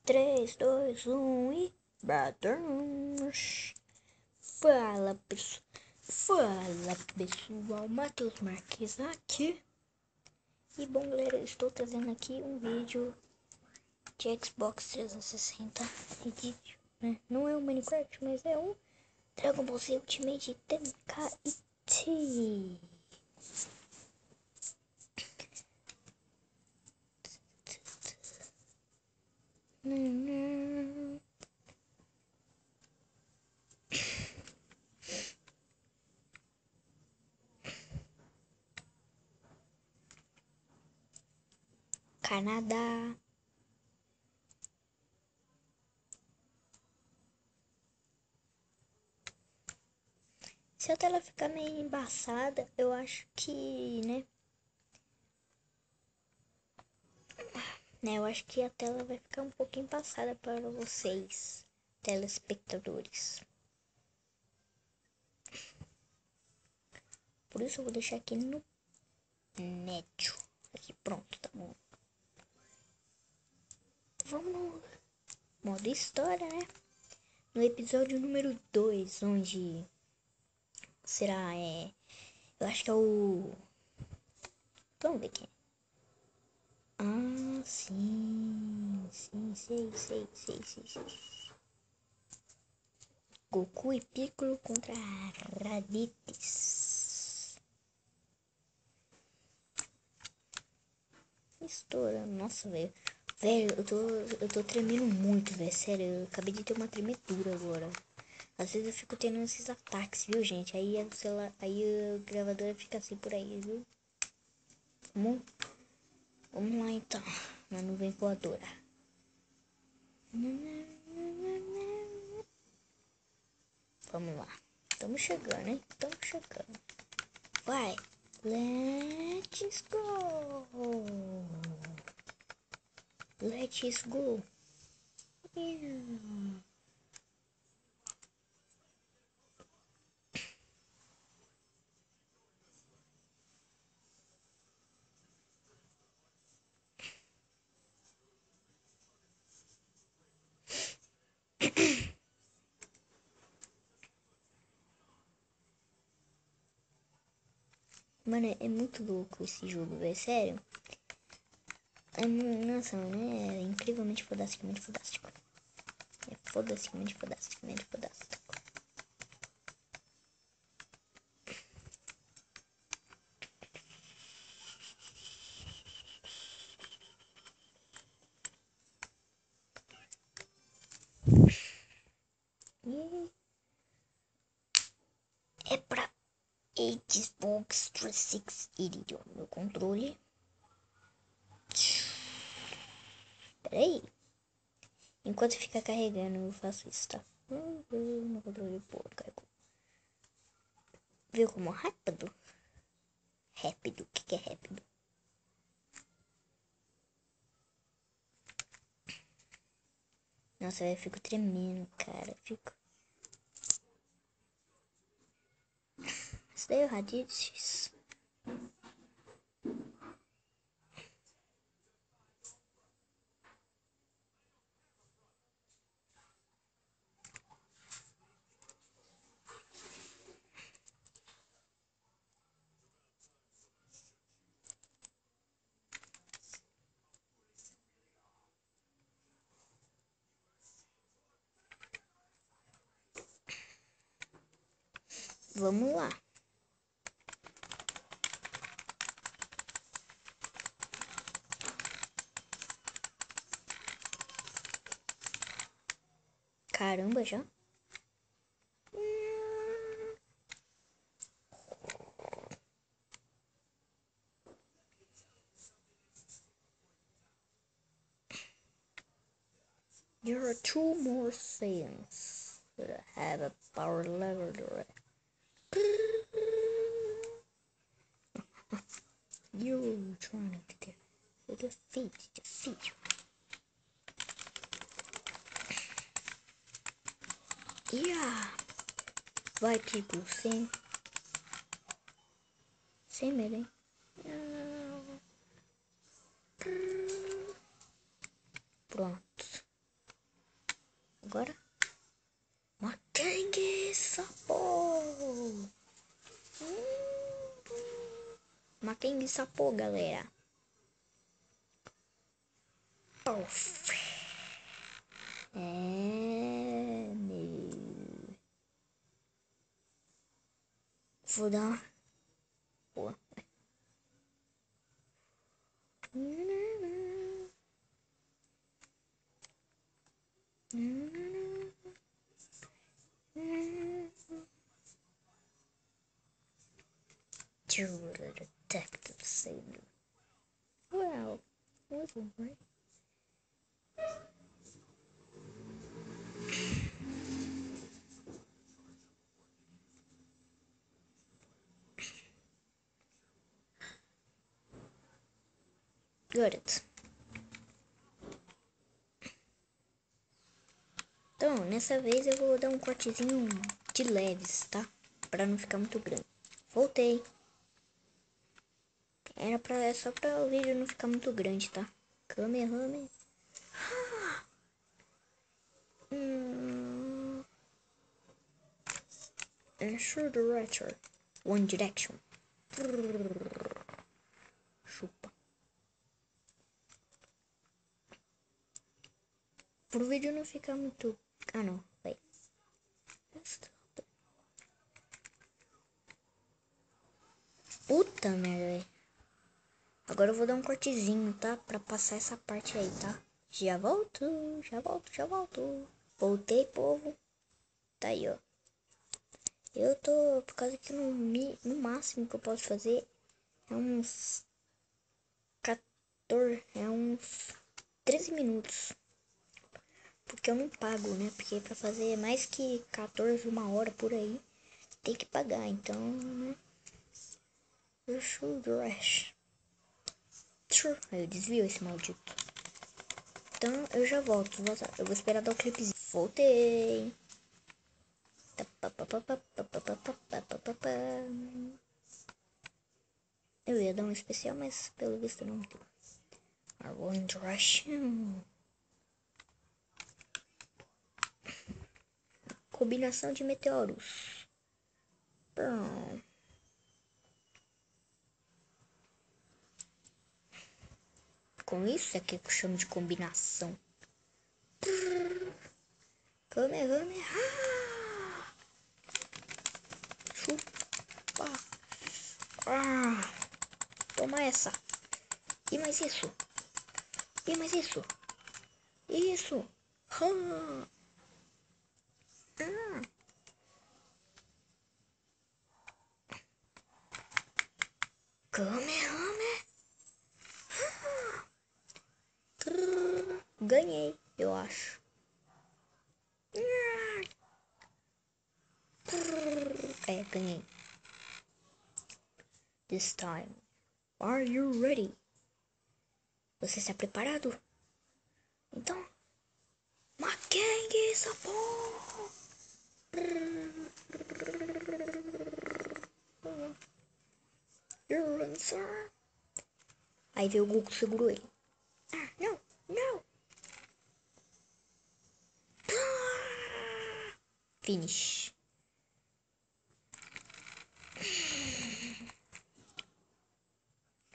3, 2, 1 e... Fala pessoal, Matheus Marques aqui. E bom galera, eu estou trazendo aqui um vídeo de Xbox 360 Edit, né? Não é um Minecraft, mas é um Dragon Ball Z Ultimate Tenkaichi. Canadá. Se a tela ficar meio embaçada, eu acho que, eu acho que a tela vai ficar um pouquinho embaçada para vocês, telespectadores. Por isso eu vou deixar aqui no médio. Aqui, pronto, tá bom. Vamos no modo história, né? No episódio número 2, onde será, eu acho que é o... Vamos ver quem é. Ah, sim, sei. Goku e Piccolo contra Raditz. Estourando, nossa, velho. Velho, eu tô tremendo muito, velho. Sério, eu acabei de ter uma tremedura agora. Às vezes eu fico tendo esses ataques, viu, gente? Aí a celular, aí a gravadora fica assim por aí, viu? Vamos lá então. Na nuvem voadora. Vamos lá. Estamos chegando, hein? Estamos chegando. Vai. Let's go. Let's go. Yeah. Mano, é muito louco esse jogo, velho. Sério. Nossa, né? É incrivelmente fodasticamente fodástico. É fodasticamente fodasticamente fodástico. E é pra Xbox 360 Edition. Meu controle. Pera aí. Enquanto fica carregando, eu faço isso, tá? Meu controle, pô, carregou. Viu como rápido? Rápido, o que é rápido? Nossa, eu fico tremendo, cara. Fico. Isso daí é o Raditz. Vamos lá. Caramba, já? There are 2 more things that have a power level. You're trying to get defeat. Yeah. Vai, tipo, sem medo, hein? Pronto. agora. Mackenzie Sapô. Mackenzie Sapô, galera. Meu. Vou dar uma... Detective Saber. Well, wasn't right. Got it. Então, nessa vez eu vou dar um cortezinho de leves, tá? Pra não ficar muito grande. Voltei. É só pra o vídeo não ficar muito grande, tá? Kamehameha. Ensure the writer. One Direction. Chupa. Pro vídeo não ficar muito... Ah, não. Vai. Puta merda, velho. Agora eu vou dar um cortezinho, tá? Pra passar essa parte aí, tá? Já volto, já volto, já volto. Voltei, povo. Tá aí, ó. Eu tô... Por causa que no máximo que eu posso fazer é uns... 14... É uns 13 minutos. Porque eu não pago, né? Porque pra fazer mais que 14, uma hora por aí, tem que pagar. Então, né? Eu should rush. Aí eu desvio esse maldito. Então eu já volto. Eu vou esperar dar o clipezinho. Voltei. Eu ia dar um especial, mas pelo visto não deu. Arround Rush. Combinação de meteoros. Com isso é que eu chamo de combinação. Kamehameha. Chupa. Toma essa. E mais isso. E mais isso. Isso. Kamehameha. Ganhei, eu acho. É, ganhei. This time. Are you ready? Você está preparado? Então, Mackenzie Sapô! Your answer. Aí veio o Goku, segurou ele. Não, não. Finish.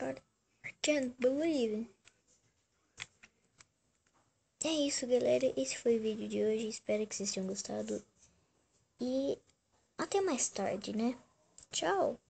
I can't believe. É isso, galera. Esse foi o vídeo de hoje. Espero que vocês tenham gostado. E até mais tarde, né? Tchau.